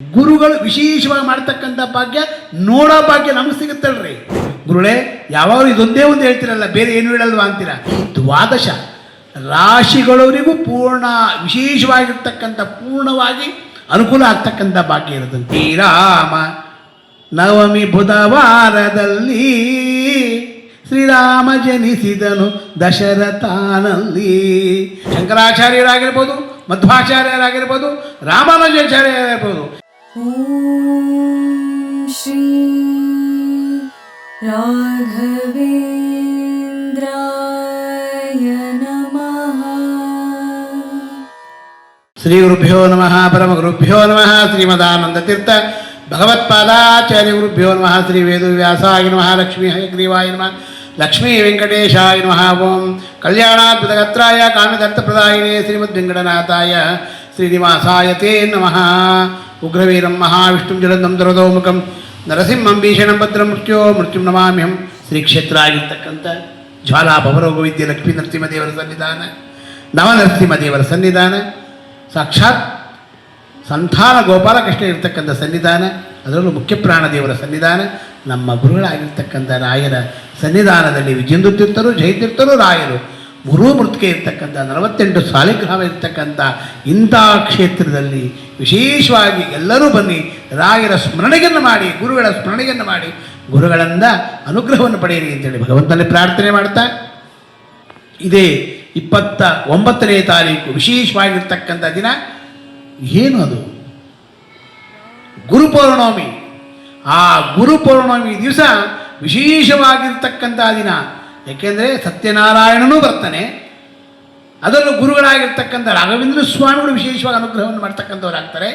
ಗುರುಗಳು ವಿಶೇಷವಾಗಿ ಮಾಡ್ತಕ್ಕಂಥ ಭಾಗ್ಯ ನೋಡೋ ಭಾಗ್ಯ ನಮ್ಗೆ ಸಿಗುತ್ತಲ್ರಿ. ಗುರುಗಳೇ ಯಾವಾಗಲೂ ಇದೊಂದೇ ಒಂದು ಹೇಳ್ತಿರಲ್ಲ, ಬೇರೆ ಏನು ಹೇಳಲ್ವಾ ಅಂತೀರ. ದ್ವಾದಶ ರಾಶಿಗಳವರಿಗೂ ಪೂರ್ಣ ವಿಶೇಷವಾಗಿರ್ತಕ್ಕಂಥ ಪೂರ್ಣವಾಗಿ ಅನುಕೂಲ ಆಗ್ತಕ್ಕಂಥ ಭಾಗ್ಯ ಇರುತ್ತೆ. ಶ್ರೀರಾಮ ನವಮಿ ಬುಧವಾರದಲ್ಲಿ ಶ್ರೀರಾಮ ಜನಿಸಿದನು ದಶರಥನಲ್ಲಿ. ಶಂಕರಾಚಾರ್ಯರಾಗಿರ್ಬೋದು, ಮಧ್ವಾಚಾರ್ಯರಾಗಿರ್ಬೋದು, ರಾಮಾನುಜಾಚಾರ್ಯರಾಗಿರ್ಬೋದು. ಶ್ರೀ ರಾಘವೇಂದ್ರಾಯ ನಮಃ. ಶ್ರೀ ಗುರುಭ್ಯೋ ನಮಃ. ಪರಮ ಗುರುಭ್ಯೋ ನಮಃ. ಶ್ರೀಮದಾನಂದ ತೀರ್ಥ ಭಗವತ್ಪಾದಾಚಾರ್ಯ ಗುರುಭ್ಯೋ ನಮಃ. ಶ್ರೀ ವೇದವ್ಯಾಸಾಯ ನಮಃ. ಲಕ್ಷ್ಮೀ ಹಯಗ್ರೀವಾಯ ನಮಃ. ಲಕ್ಷ್ಮೀ ವೆಂಕಟೇಶಾಯ ನಮಃ. ಓಂ ಕಲ್ಯಾಣಾದ್ಭುತಗತ್ರಾಯ ಕಾಮ್ಯದರ್ಥಪ್ರದಾಯಿನೇ ಶ್ರೀಮದ್ವೆಂಕಟನಾಥಾಯ ಶ್ರೀನಿವಾಸಾಯ ತೇ ನಮಃ. ಉಗ್ರವೀರಂ ಮಹಾವಿಷ್ಣುಂ ಜಲಂಧಂ ದುರದೋಮುಖಂ ನರಸಿಂಹಂ ಭೀಷಣಂ ಭದ್ರಂ ಮೃತ್ಯುಂ ನಮಾಮ್ಯಹಂ. ಶ್ರೀ ಕ್ಷೇತ್ರ ಆಗಿರ್ತಕ್ಕಂಥ ಜ್ವಾಲಾ ಭವರೋಗ ವಿದ್ಯೆ ಲಕ್ಷ್ಮೀ ನರಸಿಂಹದೇವರ ಸನ್ನಿಧಾನ, ನವನರಸಿಂಹದೇವರ ಸನ್ನಿಧಾನ, ಸಾಕ್ಷಾತ್ ಸಂತಾನ ಗೋಪಾಲಕೃಷ್ಣ ಇರ್ತಕ್ಕಂಥ ಸನ್ನಿಧಾನ, ಅದರಲ್ಲೂ ಮುಖ್ಯ ಪ್ರಾಣದೇವರ ಸನ್ನಿಧಾನ, ನಮ್ಮ ಗುರುಗಳಾಗಿರ್ತಕ್ಕಂಥ ರಾಯರ ಸನ್ನಿಧಾನದಲ್ಲಿ ವಿಜೇಂದ್ರ ತೀರ್ಥರು, ಜಯತೀರ್ಥರು, ರಾಯರು ಗುರುಮೂರ್ತಿಗೆ ಇರ್ತಕ್ಕಂಥ 48 ಸಾಲಿಗ್ರಾಮ ಇರ್ತಕ್ಕಂಥ ಇಂಥ ಕ್ಷೇತ್ರದಲ್ಲಿ ವಿಶೇಷವಾಗಿ ಎಲ್ಲರೂ ಬನ್ನಿ ರಾಯರ ಸ್ಮರಣೆಯನ್ನು ಮಾಡಿ, ಗುರುಗಳ ಸ್ಮರಣೆಯನ್ನು ಮಾಡಿ, ಗುರುಗಳಿಂದ ಅನುಗ್ರಹವನ್ನು ಪಡೆಯಿರಿ ಅಂತೇಳಿ ಭಗವಂತನಲ್ಲಿ ಪ್ರಾರ್ಥನೆ ಮಾಡ್ತಾ, ಇದೇ 29ನೇ ತಾರೀಕು ವಿಶೇಷವಾಗಿರ್ತಕ್ಕಂಥ ದಿನ ಏನು ಅದು? ಗುರುಪೌರ್ಣಮಿ. ಆ ಗುರುಪೌರ್ಣಮಿ ದಿವಸ ವಿಶೇಷವಾಗಿರ್ತಕ್ಕಂಥ ದಿನ. ಏಕೆಂದರೆ ಸತ್ಯನಾರಾಯಣನೂ ಬರ್ತಾನೆ, ಅದರಲ್ಲೂ ಗುರುಗಳಾಗಿರ್ತಕ್ಕಂಥ ರಾಘವೇಂದ್ರ ಸ್ವಾಮಿಗಳು ವಿಶೇಷವಾಗಿ ಅನುಗ್ರಹವನ್ನು ಮಾಡ್ತಕ್ಕಂಥವ್ರಾಗ್ತಾರೆ.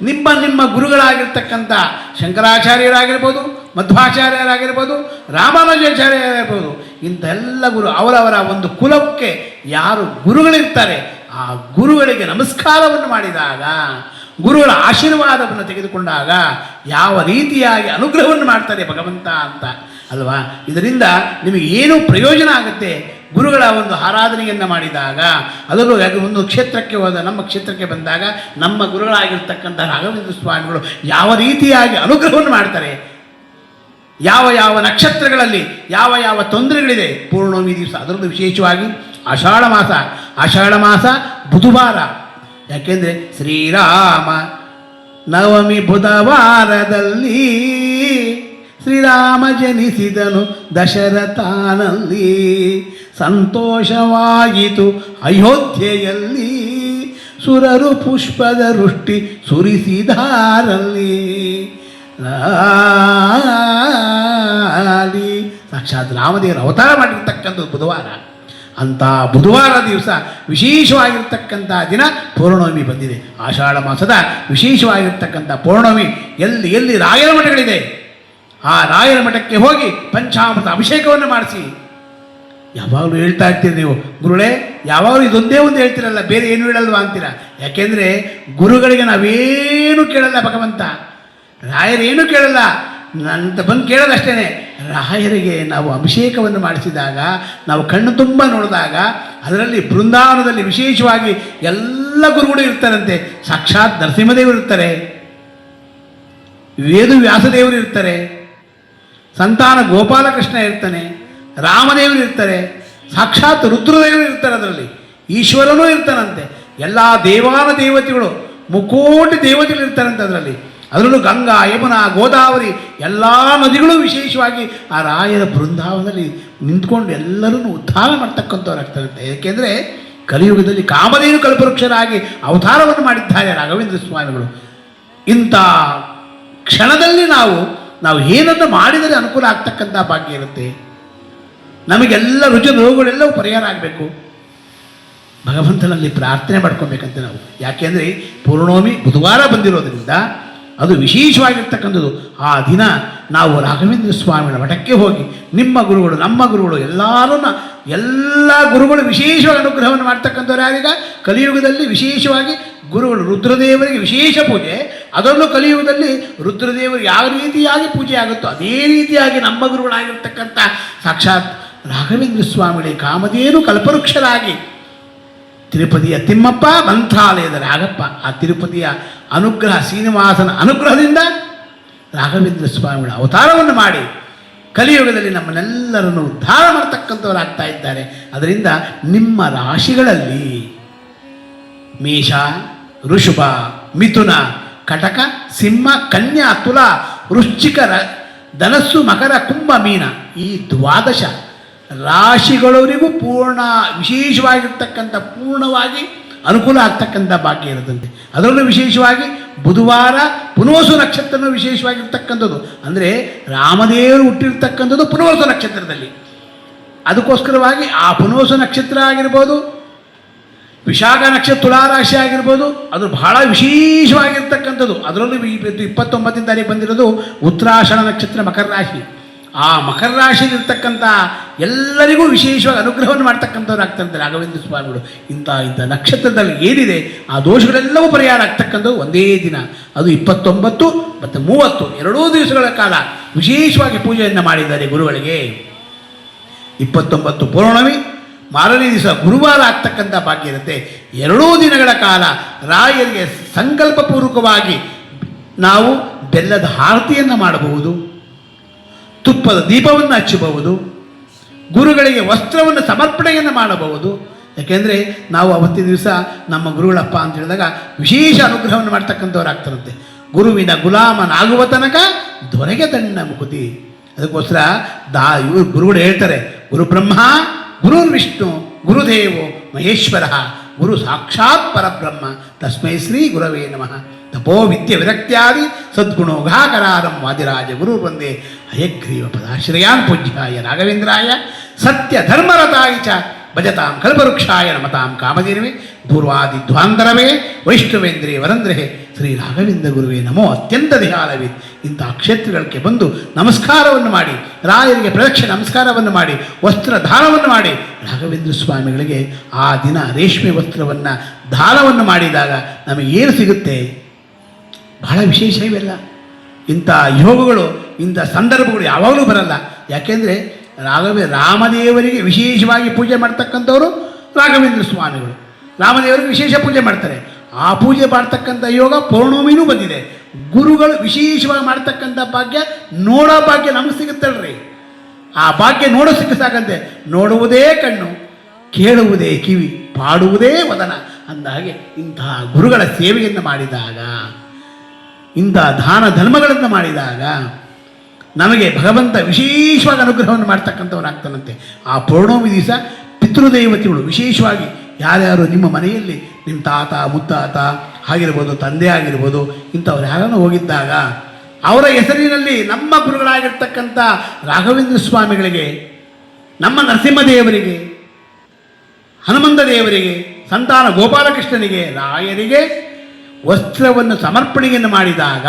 ನಿಮ್ಮ ಗುರುಗಳಾಗಿರ್ತಕ್ಕಂಥ ಶಂಕರಾಚಾರ್ಯರಾಗಿರ್ಬೋದು, ಮಧ್ವಾಚಾರ್ಯರಾಗಿರ್ಬೋದು, ರಾಮಾನುಜಾಚಾರ್ಯರಾಗಿರ್ಬೋದು, ಇಂಥೆಲ್ಲ ಗುರು ಅವರವರ ಒಂದು ಕುಲಕ್ಕೆ ಯಾರು ಗುರುಗಳಿರ್ತಾರೆ ಆ ಗುರುಗಳಿಗೆ ನಮಸ್ಕಾರವನ್ನು ಮಾಡಿದಾಗ, ಗುರುಗಳ ಆಶೀರ್ವಾದವನ್ನು ತೆಗೆದುಕೊಂಡಾಗ ಯಾವ ರೀತಿಯಾಗಿ ಅನುಗ್ರಹವನ್ನು ಮಾಡ್ತಾರೆ ಭಗವಂತ ಅಂತ ಅಲ್ವಾ. ಇದರಿಂದ ನಿಮಗೆ ಏನು ಪ್ರಯೋಜನ ಆಗುತ್ತೆ? ಗುರುಗಳ ಒಂದು ಆರಾಧನೆಯನ್ನು ಮಾಡಿದಾಗ, ಅದರಲ್ಲೂ ಒಂದು ಕ್ಷೇತ್ರಕ್ಕೆ ಹೋದ, ನಮ್ಮ ಕ್ಷೇತ್ರಕ್ಕೆ ಬಂದಾಗ ನಮ್ಮ ಗುರುಗಳಾಗಿರ್ತಕ್ಕಂಥ ರಾಘವೇಂದ್ರ ಸ್ವಾಮಿಗಳು ಯಾವ ರೀತಿಯಾಗಿ ಅನುಗ್ರಹವನ್ನು ಮಾಡ್ತಾರೆ, ಯಾವ ನಕ್ಷತ್ರಗಳಲ್ಲಿ ಯಾವ ತೊಂದರೆಗಳಿದೆ ಪೂರ್ಣಮಿ ದಿವಸ, ಅದರಲ್ಲೂ ವಿಶೇಷವಾಗಿ ಆಷಾಢ ಮಾಸ ಬುಧವಾರ. ಯಾಕೆಂದರೆ ಶ್ರೀರಾಮ ನವಮಿ ಬುಧವಾರದಲ್ಲಿ ಶ್ರೀರಾಮ ಜನಿಸಿದನು ದಶರಥನಲ್ಲಿ. ಸಂತೋಷವಾಯಿತು ಅಯೋಧ್ಯೆಯಲ್ಲಿ ಸುರರು ಪುಷ್ಪದ ವೃಷ್ಟಿ ಸುರಿಸಿದಾರಲ್ಲಿ. ಸಾಕ್ಷಾತ್ ರಾಮದೇವರು ಅವತಾರ ಮಾಡಿರ್ತಕ್ಕಂಥದ್ದು ಬುಧವಾರ. ಅಂಥ ಬುಧವಾರ ದಿವಸ ವಿಶೇಷವಾಗಿರ್ತಕ್ಕಂಥ ದಿನ ಪೌರ್ಣಮಿ ಬಂದಿದೆ. ಆಷಾಢ ಮಾಸದ ವಿಶೇಷವಾಗಿರ್ತಕ್ಕಂಥ ಪೌರ್ಣಮಿ. ಎಲ್ಲಿ ರಾಯರ ಮಠಗಳಿದೆ ಆ ರಾಯರ ಮಠಕ್ಕೆ ಹೋಗಿ ಪಂಚಾಮೃತ ಅಭಿಷೇಕವನ್ನು ಮಾಡಿಸಿ. ಯಾವಾಗಲೂ ಹೇಳ್ತಾ ಇರ್ತೀರಿ ನೀವು, ಗುರುಗಳೇ ಯಾವಾಗಲೂ ಇದೊಂದೇ ಒಂದು ಹೇಳ್ತಿರಲ್ಲ, ಬೇರೆ ಏನು ಹೇಳಲ್ವಾ ಅಂತೀರ. ಯಾಕೆಂದರೆ ಗುರುಗಳಿಗೆ ನಾವೇನು ಕೇಳಲ್ಲ, ಭಗವಂತ ರಾಯರೇನು ಕೇಳಲ್ಲ, ನಂತ ಬಂದು ಕೇಳೋದಷ್ಟೇ. ರಾಯರಿಗೆ ನಾವು ಅಭಿಷೇಕವನ್ನು ಮಾಡಿಸಿದಾಗ, ನಾವು ಕಣ್ಣು ತುಂಬ ನೋಡಿದಾಗ, ಅದರಲ್ಲಿ ಬೃಂದಾವನದಲ್ಲಿ ವಿಶೇಷವಾಗಿ ಎಲ್ಲ ಗುರುಗಳು ಇರ್ತಾರಂತೆ. ಸಾಕ್ಷಾತ್ ನರಸಿಂಹದೇವರು ಇರ್ತಾರೆ, ವೇದವ್ಯಾಸದೇವರು ಇರ್ತಾರೆ, ಸಂತಾನ ಗೋಪಾಲಕೃಷ್ಣ ಇರ್ತಾನೆ, ರಾಮದೇವರು ಇರ್ತಾರೆ, ಸಾಕ್ಷಾತ್ ರುದ್ರದೇವರು ಇರ್ತಾರೆ, ಅದರಲ್ಲಿ ಈಶ್ವರನೂ ಇರ್ತಾನಂತೆ. ಎಲ್ಲ ದೇವಾನ ದೇವತೆಗಳು, ಮುಕೋಟಿ ದೇವತೆಗಳು ಇರ್ತಾರಂತೆ ಅದರಲ್ಲೂ ಗಂಗಾ, ಯಮುನಾ, ಗೋದಾವರಿ ಎಲ್ಲ ನದಿಗಳು ವಿಶೇಷವಾಗಿ ಆ ರಾಯರ ಬೃಂದಾವನದಲ್ಲಿ ನಿಂತ್ಕೊಂಡು ಎಲ್ಲರನ್ನು ಉದ್ಧಾರ ಮಾಡ್ತಕ್ಕಂಥವ್ರಾಗ್ತಾರಂತೆ. ಏಕೆಂದರೆ ಕಲಿಯುಗದಲ್ಲಿ ಕಾಮಧೇನು ಕಲ್ಪವೃಕ್ಷರಾಗಿ ಅವತಾರವನ್ನು ಮಾಡಿದ್ದಾರೆ ರಾಘವೇಂದ್ರ ಸ್ವಾಮಿಗಳು. ಇಂಥ ಕ್ಷಣದಲ್ಲಿ ನಾವು ಏನನ್ನು ಮಾಡಿದರೆ ಅನುಕೂಲ ಆಗ್ತಕ್ಕಂಥ ಭಾಗ್ಯ ಇರುತ್ತೆ. ನಮಗೆಲ್ಲ ರುಜು ರೋಗಗಳೆಲ್ಲವೂ ಪರಿಹಾರ ಆಗಬೇಕು. ಭಗವಂತನಲ್ಲಿ ಪ್ರಾರ್ಥನೆ ಮಾಡ್ಕೊಬೇಕಂತೆ ನಾವು. ಯಾಕೆಂದರೆ ಪೌರ್ಣಮಿ ಬುಧವಾರ ಬಂದಿರೋದ್ರಿಂದ ಅದು ವಿಶೇಷವಾಗಿರ್ತಕ್ಕಂಥದ್ದು. ಆ ದಿನ ನಾವು ರಾಘವೇಂದ್ರ ಸ್ವಾಮಿಗಳ ಮಠಕ್ಕೆ ಹೋಗಿ ನಿಮ್ಮ ಗುರುಗಳು, ನಮ್ಮ ಗುರುಗಳು, ಎಲ್ಲ ಗುರುಗಳು ವಿಶೇಷವಾಗಿ ಅನುಗ್ರಹವನ್ನು ಮಾಡ್ತಕ್ಕಂಥವ್ರು ಯಾರೀಗ ಕಲಿಯುಗದಲ್ಲಿ ವಿಶೇಷವಾಗಿ ಗುರುಗಳು. ರುದ್ರದೇವರಿಗೆ ವಿಶೇಷ ಪೂಜೆ, ಅದರಲ್ಲೂ ಕಲಿಯುಗದಲ್ಲಿ ರುದ್ರದೇವರಿಗೆ ಯಾವ ರೀತಿಯಾಗಿ ಪೂಜೆ ಆಗುತ್ತೋ ಅದೇ ರೀತಿಯಾಗಿ ನಮ್ಮ ಗುರುಗಳಾಗಿರ್ತಕ್ಕಂಥ ಸಾಕ್ಷಾತ್ ರಾಘವೇಂದ್ರ ಸ್ವಾಮಿಗಳಿಗೆ ಕಾಮಧೇನು ಕಲ್ಪವೃಕ್ಷರಾಗಿ ತಿರುಪತಿಯ ತಿಮ್ಮಪ್ಪ, ಮಂತ್ರಾಲಯದ ರಾಗಪ್ಪ. ಆ ತಿರುಪತಿಯ ಅನುಗ್ರಹ, ಶ್ರೀನಿವಾಸನ ಅನುಗ್ರಹದಿಂದ ರಾಘವೇಂದ್ರ ಸ್ವಾಮಿಗಳ ಅವತಾರವನ್ನು ಮಾಡಿ ಕಲಿಯುಗದಲ್ಲಿ ನಮ್ಮನ್ನೆಲ್ಲರನ್ನು ಉದ್ಧಾರ ಮಾಡತಕ್ಕಂಥವರಾಗ್ತಾ ಇದ್ದಾರೆ. ಅದರಿಂದ ನಿಮ್ಮ ರಾಶಿಗಳಲ್ಲಿ ಮೇಷ, ವೃಷಭ, ಮಿಥುನ, ಕಟಕ, ಸಿಂಹ, ಕನ್ಯಾ, ತುಲ, ವೃಶ್ಚಿಕ, ಧನಸ್ಸು, ಮಕರ, ಕುಂಭ, ಮೀನ ಈ 12 ರಾಶಿಗಳವರಿಗೂ ವಿಶೇಷವಾಗಿರ್ತಕ್ಕಂಥ ಪೂರ್ಣವಾಗಿ ಅನುಕೂಲ ಆಗ್ತಕ್ಕಂಥ ಭಾಗ್ಯ ಇರುತ್ತಂತೆ. ಅದರಲ್ಲೂ ವಿಶೇಷವಾಗಿ ಬುಧವಾರ ಪುನೋಸು ನಕ್ಷತ್ರನೂ ವಿಶೇಷವಾಗಿರ್ತಕ್ಕಂಥದ್ದು. ಅಂದರೆ ರಾಮದೇವರು ಹುಟ್ಟಿರ್ತಕ್ಕಂಥದ್ದು ಪುನೋಸು ನಕ್ಷತ್ರದಲ್ಲಿ. ಅದಕ್ಕೋಸ್ಕರವಾಗಿ ಆ ಪುನೋಸು ನಕ್ಷತ್ರ ಆಗಿರ್ಬೋದು, ವಿಶಾಖ ನಕ್ಷತ್ರ ತುಲಾರಾಶಿ ಆಗಿರ್ಬೋದು, ಅದು ಬಹಳ ವಿಶೇಷವಾಗಿರ್ತಕ್ಕಂಥದ್ದು. ಅದರಲ್ಲೂ 29ನೇ ತಾರೀಕು ಬಂದಿರೋದು ಉತ್ತರಾಷಾಢ ನಕ್ಷತ್ರ ಮಕರ ರಾಶಿ. ಆ ಮಕರ ರಾಶಿಯಲ್ಲಿರ್ತಕ್ಕಂಥ ಎಲ್ಲರಿಗೂ ವಿಶೇಷವಾಗಿ ಅನುಗ್ರಹವನ್ನು ಮಾಡ್ತಕ್ಕಂಥವ್ರು ಆಗ್ತಂತೆ ರಾಘವೇಂದ್ರ ಸ್ವಾಮಿಗಳು. ಇಂಥ ನಕ್ಷತ್ರದಲ್ಲಿ ಏನಿದೆ ಆ ದೋಷಗಳೆಲ್ಲವೂ ಪರಿಹಾರ ಆಗ್ತಕ್ಕಂಥದ್ದು ಒಂದೇ ದಿನ. ಅದು 29 ಮತ್ತು 30 ಎರಡೂ ದಿವಸಗಳ ಕಾಲ ವಿಶೇಷವಾಗಿ ಪೂಜೆಯನ್ನು ಮಾಡಿದ್ದಾರೆ ಗುರುಗಳಿಗೆ. 29 ಪೌರ್ಣಮಿ, ಮಾರನೇ ದಿವಸ ಗುರುವಾರ ಆಗ್ತಕ್ಕಂಥ ಭಾಗ್ಯ ಇರುತ್ತೆ. ಎರಡೂ ದಿನಗಳ ಕಾಲ ರಾಯರಿಗೆ ಸಂಕಲ್ಪಪೂರ್ವಕವಾಗಿ ನಾವು ಬೆಲ್ಲದ ಆರತಿಯನ್ನು ಮಾಡಬಹುದು, ತುಪ್ಪದ ದೀಪವನ್ನು ಹಚ್ಚಬಹುದು, ಗುರುಗಳಿಗೆ ವಸ್ತ್ರವನ್ನು ಸಮರ್ಪಣೆಯನ್ನು ಮಾಡಬಹುದು. ಯಾಕೆಂದರೆ ನಾವು ಅವತ್ತಿನ ದಿವಸ ನಮ್ಮ ಗುರುಗಳಪ್ಪ ಅಂತ ಹೇಳಿದಾಗ ವಿಶೇಷ ಅನುಗ್ರಹವನ್ನು ಮಾಡ್ತಕ್ಕಂಥವ್ರು ಆಗ್ತಾರಂತೆ. ಗುರುವಿನ ಗುಲಾಮನಾಗುವ ತನಕ ದೊರೆಗೆ ದಂಡ ಮುಕುತಿ. ಅದಕ್ಕೋಸ್ಕರ ಇವರು ಗುರುಗಳು ಹೇಳ್ತಾರೆ, ಗುರು ಬ್ರಹ್ಮ, ಗುರು ವಿಷ್ಣು, ಗುರುದೇವೋ ಮಹೇಶ್ವರ, ಗುರು ಸಾಕ್ಷಾತ್ ಪರಬ್ರಹ್ಮ, ತಸ್ಮೈ ಶ್ರೀ ಗುರವೇ ನಮಃ. ತಪೋ ವಿದ್ಯೆ ವಿರಕ್ತ್ಯಾದಿ ಸದ್ಗುಣೋಘಾಕರಾರಂ ವಾದಿರಾಜ ಗುರು ವಂದೇ ಹಯಗ್ರೀವ ಪದಾಶ್ರಯಾನ್ ಪೂಜ್ಯಾಯ ರಾಘವೇಂದ್ರಾಯ ಸತ್ಯ ಧರ್ಮರತಾಯ ಚ ಭಜತಾಂ ಕಲ್ಪವೃಕ್ಷಾಯ ನಮತಾಂ ಕಾಮಧೇನವೇ ಪೂರ್ವಾದಿಧ್ವಾಂತರವೇ ವೈಷ್ಣವೇಂದ್ರೇ ವರಂದ್ರಹೇ ಶ್ರೀ ರಾಘವೇಂದ್ರ ಗುರುವೇ ನಮೋ ಅತ್ಯಂತ ದಯಾಳವೇ. ಇಂಥ ಕ್ಷೇತ್ರಗಳಿಗೆ ಬಂದು ನಮಸ್ಕಾರವನ್ನು ಮಾಡಿ, ರಾಯರಿಗೆ ಪ್ರದಕ್ಷಿಣೆ ನಮಸ್ಕಾರವನ್ನು ಮಾಡಿ, ವಸ್ತ್ರದಾನವನ್ನು ಮಾಡಿ, ರಾಘವೇಂದ್ರ ಸ್ವಾಮಿಗಳಿಗೆ ಆ ದಿನ ರೇಷ್ಮೆ ವಸ್ತ್ರವನ್ನು ದಾನವನ್ನು ಮಾಡಿದಾಗ ನಮಗೆ ಏನು ಸಿಗುತ್ತೆ? ಬಹಳ ವಿಶೇಷ ಇವೆಲ್ಲ. ಇಂಥ ಯೋಗಗಳು, ಇಂಥ ಸಂದರ್ಭಗಳು ಯಾವಾಗಲೂ ಬರಲ್ಲ. ಯಾಕೆಂದರೆ ರಾಮದೇವರಿಗೆ ವಿಶೇಷವಾಗಿ ಪೂಜೆ ಮಾಡ್ತಕ್ಕಂಥವರು ರಾಘವೇಂದ್ರ ಸ್ವಾಮಿಗಳು. ರಾಮದೇವರಿಗೆ ವಿಶೇಷ ಪೂಜೆ ಮಾಡ್ತಾರೆ. ಆ ಪೂಜೆ ಮಾಡ್ತಕ್ಕಂಥ ಯೋಗ ಪೌರ್ಣಮಿನೂ ಬಂದಿದೆ. ಗುರುಗಳು ವಿಶೇಷವಾಗಿ ಮಾಡ್ತಕ್ಕಂಥ ಭಾಗ್ಯ, ನೋಡೋ ಭಾಗ್ಯ ನಮಗೆ ಸಿಗುತ್ತಲ್ರಿ. ಆ ಭಾಗ್ಯ ನೋಡೋ ಸಾಕಂತೆ. ನೋಡುವುದೇ ಕಣ್ಣು, ಕೇಳುವುದೇ ಕಿವಿ, ಪಾಡುವುದೇ ವದನ ಅಂದ ಹಾಗೆ ಇಂತಹ ಗುರುಗಳ ಸೇವೆಯನ್ನು ಮಾಡಿದಾಗ, ಇಂಥ ದಾನ ಧರ್ಮಗಳನ್ನು ಮಾಡಿದಾಗ ನಮಗೆ ಭಗವಂತ ವಿಶೇಷವಾಗಿ ಅನುಗ್ರಹವನ್ನು ಮಾಡ್ತಕ್ಕಂಥವನಾಗ್ತಾನಂತೆ. ಆ ಪೌರ್ಣಮಿ ದಿವಸ ಪಿತೃದೇವತೆಗಳು ವಿಶೇಷವಾಗಿ ಯಾರ್ಯಾರು ನಿಮ್ಮ ಮನೆಯಲ್ಲಿ ನಿಮ್ಮ ತಾತ ಮುತ್ತಾತ ಆಗಿರ್ಬೋದು, ತಂದೆ ಆಗಿರ್ಬೋದು, ಇಂಥವ್ರು ಯಾರನ್ನು ಹೋಗಿದ್ದಾಗ ಅವರ ಹೆಸರಿನಲ್ಲಿ ನಮ್ಮ ಗುರುಗಳಾಗಿರ್ತಕ್ಕಂಥ ರಾಘವೇಂದ್ರ ಸ್ವಾಮಿಗಳಿಗೆ, ನಮ್ಮ ನರಸಿಂಹದೇವರಿಗೆ, ಹನುಮಂತ ದೇವರಿಗೆ, ಸಂತಾನ ಗೋಪಾಲಕೃಷ್ಣನಿಗೆ, ರಾಯರಿಗೆ ವಸ್ತ್ರವನ್ನು ಸಮರ್ಪಣೆಯನ್ನು ಮಾಡಿದಾಗ,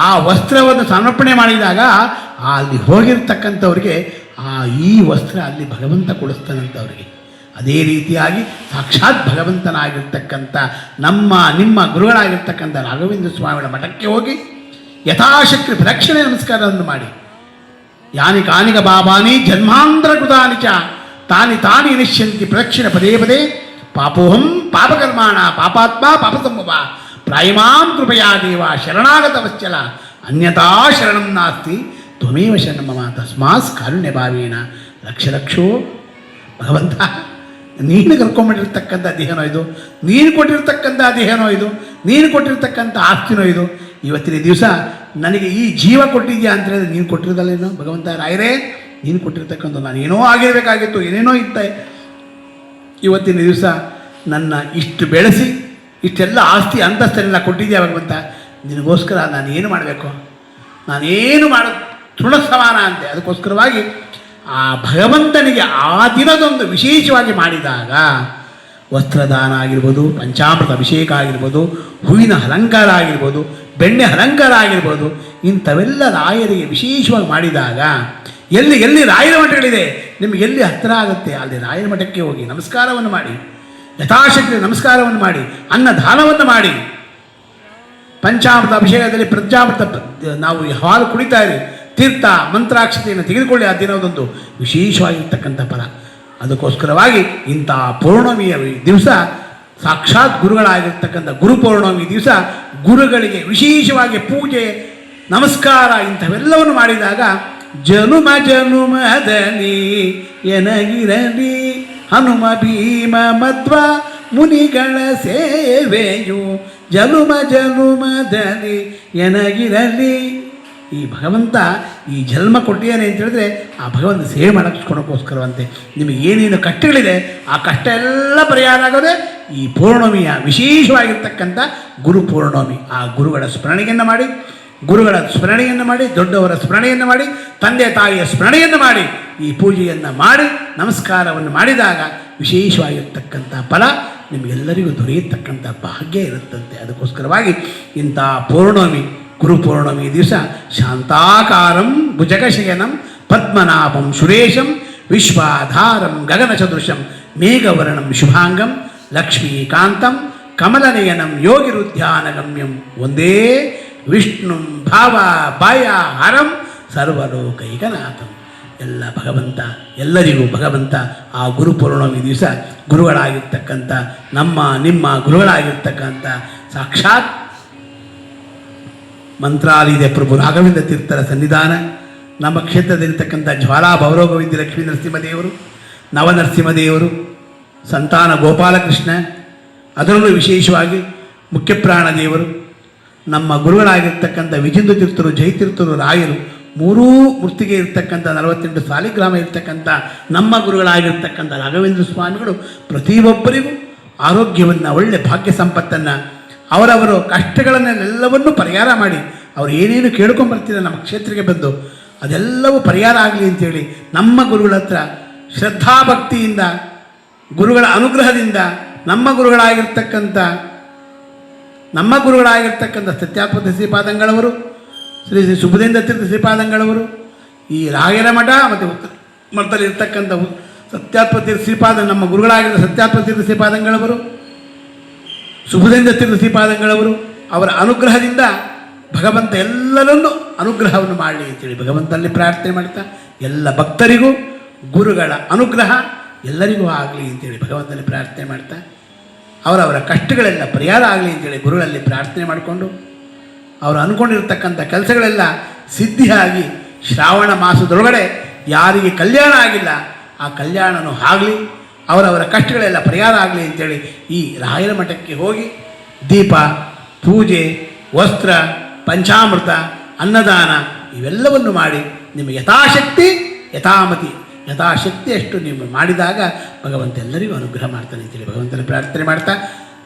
ಆ ವಸ್ತ್ರವನ್ನು ಸಮರ್ಪಣೆ ಮಾಡಿದಾಗ ಅಲ್ಲಿ ಹೋಗಿರ್ತಕ್ಕಂಥವ್ರಿಗೆ ಈ ವಸ್ತ್ರ ಅಲ್ಲಿ ಭಗವಂತ ಕೊಡಿಸ್ತಾನಂಥವ್ರಿಗೆ. ಅದೇ ರೀತಿಯಾಗಿ ಸಾಕ್ಷಾತ್ ಭಗವಂತನಾಗಿರ್ತಕ್ಕಂಥ ನಿಮ್ಮ ಗುರುಗಳಾಗಿರ್ತಕ್ಕಂಥ ರಾಘವೇಂದ್ರ ಸ್ವಾಮಿಗಳ ಮಠಕ್ಕೆ ಹೋಗಿ ಯಥಾಶಕ್ತಿ ಪ್ರದಕ್ಷಿಣೆ ನಮಸ್ಕಾರವನ್ನು ಮಾಡಿ, ಯಾನಿ ಕಾನಿಕ ಬಾಬಾನಿ ಜನ್ಮಾಂತರ ಕೃತಾನಿ ಚ ತಾನಿ ತಾನಿ ನಿಶ್ಯಂತಿ ಪ್ರದಕ್ಷಿಣೆ ಪದೇ ಪದೇ ಪಾಪೋಹಂ ಪಾಪಕರ್ಮಾಣ ಪಾಪಾತ್ಮ ಪಾಪಸಂಭವ ಪ್ರಾಯಮಾಂ ಕೃಪಯಾ ದೇವ ಶರಣಾಗತ ವತ್ಸಲ ಅನ್ಯತಾ ಶರಣಂ ನಾಸ್ತಿ ತ್ವಮೇವ ಶರಣಂ ಮಮ ತಸ್ಮಾತ್ ಕಾರುಣ್ಯ ಭಾವೇನ ಲಕ್ಷ ಲಕ್ಷೋ. ಭಗವಂತ, ನೀನು ಕರ್ಕೊಂಡ್ಬಿಟ್ಟಿರ್ತಕ್ಕಂಥ ದೇಹನೋ ಇದು, ನೀನು ಕೊಟ್ಟಿರ್ತಕ್ಕಂಥ ದೇಹನೋ ಇದು, ನೀನು ಕೊಟ್ಟಿರ್ತಕ್ಕಂಥ ಆಸ್ತಿನೋ ಇದು. ಇವತ್ತಿನ ದಿವಸ ನನಗೆ ಈ ಜೀವ ಕೊಟ್ಟಿದ್ಯಾ ಅಂತ ಹೇಳಿದ್ರೆ ನೀನು ಕೊಟ್ಟಿರೋದಲ್ಲೇನೋ ಭಗವಂತ. ರಾಯರೇ, ನೀನು ಕೊಟ್ಟಿರ್ತಕ್ಕಂಥ ನಾನು ಏನೋ ಆಗಿರಬೇಕಾಗಿತ್ತು, ಏನೇನೋ ಇತ್ತೆ. ಇವತ್ತಿನ ದಿವಸ ನನ್ನ ಇಷ್ಟು ಬೆಳೆಸಿ ಇಷ್ಟೆಲ್ಲ ಆಸ್ತಿ ಅಂತಸ್ತನ್ನೆಲ್ಲ ಕೊಟ್ಟಿದ್ಯಾ ಭಗವಂತ, ನಿನಗೋಸ್ಕರ ನಾನು ಏನು ಮಾಡಬೇಕು? ನಾನೇನು ಮಾಡ ತೃಣ ಸಮಾನ ಅಂತೆ. ಅದಕ್ಕೋಸ್ಕರವಾಗಿ ಆ ಭಗವಂತನಿಗೆ ಆ ದಿನದೊಂದು ವಿಶೇಷವಾಗಿ ಮಾಡಿದಾಗ ವಸ್ತ್ರದಾನ ಆಗಿರ್ಬೋದು, ಪಂಚಾಮೃತ ಅಭಿಷೇಕ ಆಗಿರ್ಬೋದು, ಹೂವಿನ ಅಲಂಕಾರ ಆಗಿರ್ಬೋದು, ಬೆಣ್ಣೆ ಅಲಂಕಾರ ಆಗಿರ್ಬೋದು, ಇಂಥವೆಲ್ಲ ರಾಯರಿಗೆ ವಿಶೇಷವಾಗಿ ಮಾಡಿದಾಗ ಎಲ್ಲಿ ರಾಯರ ಮಠಗಳಿದೆ ನಿಮಗೆ ಎಲ್ಲಿ ಹತ್ತಿರ ಆಗುತ್ತೆ ಅಲ್ಲಿ ರಾಯರ ಮಠಕ್ಕೆ ಹೋಗಿ ನಮಸ್ಕಾರವನ್ನು ಮಾಡಿ, ಯಥಾಶಕ್ತಿ ನಮಸ್ಕಾರವನ್ನು ಮಾಡಿ, ಅನ್ನದಾನವನ್ನು ಮಾಡಿ, ಪಂಚಾಮೃತ ಅಭಿಷೇಕದಲ್ಲಿ ಪ್ರಜ್ಞಾಮೃತ ನಾವು ಹಾಲು ಕುಡಿತಾ ಇರಿ, ತೀರ್ಥ ಮಂತ್ರಾಕ್ಷತೆಯನ್ನು ತೆಗೆದುಕೊಳ್ಳಿ. ಆ ದಿನದೊಂದು ವಿಶೇಷವಾಗಿರ್ತಕ್ಕಂಥ ಫಲ. ಅದಕ್ಕೋಸ್ಕರವಾಗಿ ಇಂಥ ಪೌರ್ಣಮಿಯ ದಿವಸ ಸಾಕ್ಷಾತ್ ಗುರುಗಳಾಗಿರ್ತಕ್ಕಂಥ ಗುರು ಪೌರ್ಣಮಿ ದಿವಸ ಗುರುಗಳಿಗೆ ವಿಶೇಷವಾಗಿ ಪೂಜೆ ನಮಸ್ಕಾರ ಇಂಥವೆಲ್ಲವನ್ನು ಮಾಡಿದಾಗ ಜನುಮ ಜನುಮದಲ್ಲಿ ಎನಗಿರಲಿ ಹನುಮ ಭೀಮ ಮಧ್ವ ಮುನಿಗಳ ಸೇವೆಯು ಜನುಮ ಜನುಮದಲ್ಲಿ ಎನಗಿರಲಿ. ಈ ಭಗವಂತ ಈ ಜನ್ಮ ಕೊಟ್ಟಿಯಾನೆ ಅಂತ ಹೇಳಿದ್ರೆ ಆ ಭಗವಂತ ಸೇವೆ ಮಾಡೋಕ್ಕೋಸ್ಕರವಂತೆ. ನಿಮಗೆ ಏನೇನು ಕಷ್ಟಗಳಿದೆ ಆ ಕಷ್ಟ ಎಲ್ಲ ಪರಿಹಾರ ಆಗೋದೇ ಈ ಪೌರ್ಣಮಿಯ ವಿಶೇಷವಾಗಿರ್ತಕ್ಕಂಥ ಗುರು ಪೌರ್ಣಮಿ. ಆ ಗುರುಗಳ ಸ್ಮರಣೆಯನ್ನು ಮಾಡಿ, ಗುರುಗಳ ಸ್ಮರಣೆಯನ್ನು ಮಾಡಿ, ದೊಡ್ಡವರ ಸ್ಮರಣೆಯನ್ನು ಮಾಡಿ, ತಂದೆ ತಾಯಿಯ ಸ್ಮರಣೆಯನ್ನು ಮಾಡಿ, ಈ ಪೂಜೆಯನ್ನು ಮಾಡಿ ನಮಸ್ಕಾರವನ್ನು ಮಾಡಿದಾಗ ವಿಶೇಷವಾಗಿರ್ತಕ್ಕಂಥ ಫಲ ನಿಮಗೆಲ್ಲರಿಗೂ ದೊರೆಯತಕ್ಕಂಥ ಭಾಗ್ಯ ಇರುತ್ತಂತೆ. ಅದಕ್ಕೋಸ್ಕರವಾಗಿ ಇಂಥ ಪೌರ್ಣಮಿ ಗುರು ಪೌರ್ಣಮಿ ದಿವಸ ಶಾಂತಾಕಾರಂ ಭುಜಗಶಯನಂ ಪದ್ಮನಾಭಂ ಸುರೇಶಂ ವಿಶ್ವಾಧಾರಂ ಗಗನಸದೃಶಂ ಮೇಘವರ್ಣಂ ಶುಭಾಂಗಂ ಲಕ್ಷ್ಮೀಕಾಂತಂ ಕಮಲನಯನಂ ಯೋಗಿರುಧ್ಯಾನಗಮ್ಯಂ ಒಂದೇ ವಿಷ್ಣುಂ ಭಾವ ಭಯ ಹರಂ ಸರ್ವಲೋಕೈಕನಾಥಂ. ಎಲ್ಲ ಭಗವಂತ ಎಲ್ಲರಿಗೂ ಭಗವಂತ ಆ ಗುರು ಪೌರ್ಣಮಿ ದಿವಸ ಗುರುಗಳಾಗಿರ್ತಕ್ಕಂಥ ನಿಮ್ಮ ಗುರುಗಳಾಗಿರ್ತಕ್ಕಂಥ ಸಾಕ್ಷಾತ್ ಮಂತ್ರಾಲಯದ ಪ್ರಭು ರಾಘವೇಂದ್ರ ತೀರ್ಥರ ಸನ್ನಿಧಾನ, ನಮ್ಮ ಕ್ಷೇತ್ರದಲ್ಲಿರ್ತಕ್ಕಂಥ ಜ್ವಾಲಾ ಭವರೋಗವಿದ್ಯ ಲಕ್ಷ್ಮೀ ನರಸಿಂಹದೇವರು, ನವನರಸಿಂಹದೇವರು, ಸಂತಾನ ಗೋಪಾಲಕೃಷ್ಣ, ಅದರಲ್ಲೂ ವಿಶೇಷವಾಗಿ ಮುಖ್ಯಪ್ರಾಣ ದೇವರು, ನಮ್ಮ ಗುರುಗಳಾಗಿರ್ತಕ್ಕಂಥ ವಿಜೇಂದ್ರ ತೀರ್ಥರು, ಜಯತೀರ್ಥರು, ರಾಯರು, ಮೂರೂ ಮೂರ್ತಿಗೆ ಇರ್ತಕ್ಕಂಥ 48 ಸಾಲಿಗ್ರಾಮ ಇರ್ತಕ್ಕಂಥ ನಮ್ಮ ಗುರುಗಳಾಗಿರ್ತಕ್ಕಂಥ ರಾಘವೇಂದ್ರ ಸ್ವಾಮಿಗಳು ಪ್ರತಿಯೊಬ್ಬರಿಗೂ ಆರೋಗ್ಯವನ್ನು, ಒಳ್ಳೆ ಭಾಗ್ಯ ಸಂಪತ್ತನ್ನು, ಅವರವರು ಕಷ್ಟಗಳನ್ನೆಲ್ಲವನ್ನೂ ಪರಿಹಾರ ಮಾಡಿ ಅವರು ಏನೇನು ಕೇಳ್ಕೊಂಬರ್ತೀರ ನಮ್ಮ ಕ್ಷೇತ್ರಕ್ಕೆ ಬಂದು ಅದೆಲ್ಲವೂ ಪರಿಹಾರ ಆಗಲಿ ಅಂತೇಳಿ ನಮ್ಮ ಗುರುಗಳ ಹತ್ರ ಶ್ರದ್ಧಾಭಕ್ತಿಯಿಂದ, ಗುರುಗಳ ಅನುಗ್ರಹದಿಂದ ನಮ್ಮ ಗುರುಗಳಾಗಿರ್ತಕ್ಕಂಥ ಸತ್ಯಾತ್ಮ ಶ್ರೀಪಾದಂಗಳವರು, ಶ್ರೀ ಶ್ರೀ ಸುಬುಧೇಂದ್ರ ತೀರ್ಥ ಶ್ರೀಪಾದಂಗಳವರು, ಈ ರಾಯರ ಮಠ ಮತ್ತು ಉತ್ತರ ಮಠದಲ್ಲಿರ್ತಕ್ಕಂಥ ಸತ್ಯಾತ್ಮ ತೀರ್ಥ ಶ್ರೀಪಾದ ನಮ್ಮ ಗುರುಗಳಾಗಿರುವ ಸತ್ಯಾತ್ಮ ತೀರ್ಥ ಶ್ರೀಪಾದಂಗಳವರು, ಸುಬುಧೇಂದ್ರ ತೀರ್ಥ ಶ್ರೀಪಾದಂಗಳವರು, ಅವರ ಅನುಗ್ರಹದಿಂದ ಭಗವಂತ ಎಲ್ಲರನ್ನೂ ಅನುಗ್ರಹವನ್ನು ಮಾಡಲಿ ಅಂತೇಳಿ ಭಗವಂತನಲ್ಲಿ ಪ್ರಾರ್ಥನೆ ಮಾಡ್ತಾ, ಎಲ್ಲ ಭಕ್ತರಿಗೂ ಗುರುಗಳ ಅನುಗ್ರಹ ಎಲ್ಲರಿಗೂ ಆಗಲಿ ಅಂತೇಳಿ ಭಗವಂತನಲ್ಲಿ ಪ್ರಾರ್ಥನೆ ಮಾಡ್ತಾ, ಅವರವರ ಕಷ್ಟಗಳೆಲ್ಲ ಪರಿಹಾರ ಆಗಲಿ ಅಂತೇಳಿ ಗುರುಗಳಲ್ಲಿ ಪ್ರಾರ್ಥನೆ ಮಾಡಿಕೊಂಡು, ಅವರು ಅಂದ್ಕೊಂಡಿರ್ತಕ್ಕಂಥ ಕೆಲಸಗಳೆಲ್ಲ ಸಿದ್ಧಿಯಾಗಿ ಶ್ರಾವಣ ಮಾಸದೊಳಗಡೆ ಯಾರಿಗೆ ಕಲ್ಯಾಣ ಆಗಿಲ್ಲ ಆ ಕಲ್ಯಾಣನೂ ಆಗಲಿ, ಅವರವರ ಕಷ್ಟಗಳೆಲ್ಲ ಪರಿಹಾರ ಆಗಲಿ ಅಂತೇಳಿ ಈ ರಾಯರ ಮಠಕ್ಕೆ ಹೋಗಿ ದೀಪ, ಪೂಜೆ, ವಸ್ತ್ರ, ಪಂಚಾಮೃತ, ಅನ್ನದಾನ ಇವೆಲ್ಲವನ್ನು ಮಾಡಿ ನಿಮಗೆ ಯಥಾಶಕ್ತಿ ಅಷ್ಟು ನೀವು ಮಾಡಿದಾಗ ಭಗವಂತ ಎಲ್ಲರಿಗೂ ಅನುಗ್ರಹ ಮಾಡ್ತಾನೆ ಅಂತೇಳಿ ಭಗವಂತನ ಪ್ರಾರ್ಥನೆ ಮಾಡ್ತಾ,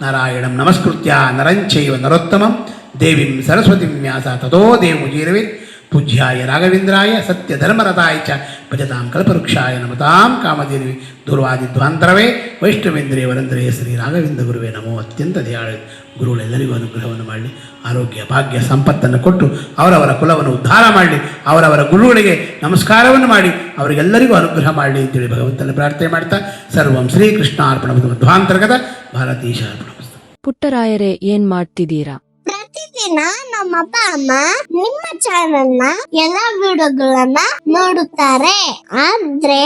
ನಾರಾಯಣಂ ನಮಸ್ಕೃತ್ಯ ನರಂಚೈವ ನರೋತ್ತಮಂ ದೇವಿಂ ಸರಸ್ವತಿಂ ವ್ಯಾಸ ತಥೋ ದೇವಮುಜೀರವೇತ್ ಪೂಜ್ಯಾಯ ರಾಘವೇಂದ್ರಾಯ ಸತ್ಯಧರ್ಮರತಾಯ ಚ ಭಜತಾಂ ಕಲ್ಪವೃಕ್ಷಾಯ ನಮತಾಂ ಕಾಮಧೇನುವೆ ದುರ್ವಾದಿಧ್ವಾಂತರವೇ ವೈಷ್ಣವೇಂದ್ರೇ ವರಂದ್ರೇ ಶ್ರೀ ರಾಘವೇಂದ್ರ ಗುರುವೇ ನಮೋ. ಅತ್ಯಂತ ದಯಾಳು ಗುರುಗಳೆಲ್ಲರಿಗೂ ಅನುಗ್ರಹವನ್ನು ಮಾಡಲಿ, ಆರೋಗ್ಯ ಭಾಗ್ಯ ಸಂಪತ್ತನ್ನು ಕೊಟ್ಟು ಅವರವರ ಕುಲವನ್ನು ಉದ್ಧಾರ ಮಾಡಲಿ, ಅವರವರ ಗುರುಗಳಿಗೆ ನಮಸ್ಕಾರವನ್ನು ಮಾಡಿ ಅವರಿಗೆಲ್ಲರಿಗೂ ಅನುಗ್ರಹ ಮಾಡಲಿ ಅಂತೇಳಿ ಭಗವಂತನ ಪ್ರಾರ್ಥನೆ ಮಾಡ್ತಾ, ಸರ್ವಂ ಶ್ರೀಕೃಷ್ಣಾರ್ಪಣಮಸ್ತು ಮಧ್ವಾಂತರ್ಗತ ಭಾರತೀಶಾರ್ಪಣಮಸ್ತು. ಪುಟ್ಟರಾಯರೇ, ಏನ್ ಮಾಡ್ತಿದ್ದೀರಾ? ಪ್ರತಿದಿನ ನಮ್ಮ ಅಪ್ಪ ಅಮ್ಮ ನಿಮ್ಮ ಚಾನೆಲ್ ನ ಎಲ್ಲಾ ವಿಡಿಯೋಗಳನ್ನ ನೋಡುತ್ತಾರೆ, ಆದ್ರೆ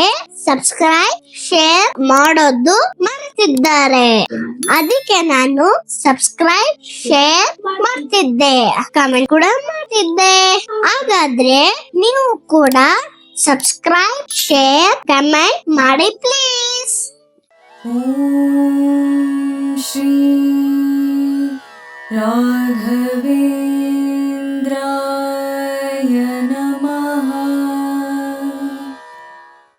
ಸಬ್ಸ್ಕ್ರೈಬ್ ಶೇರ್ ಮಾಡೋದು ಮರೆತಿದ್ದಾರೆ. ಅದಕ್ಕೆ ನಾನು ಸಬ್ಸ್ಕ್ರೈಬ್ ಶೇರ್ ಮಾಡ್ತಿದ್ದೆ, ಕಮೆಂಟ್ ಕೂಡ ಮಾಡ್ತಿದ್ದೆ. ಹಾಗಾದ್ರೆ ನೀವು ಕೂಡ ಸಬ್ಸ್ಕ್ರೈಬ್ ಶೇರ್ ಕಮೆಂಟ್ ಮಾಡಿ ಪ್ಲೀಸ್. ॐ श्री राघवेन्द्राय नमः।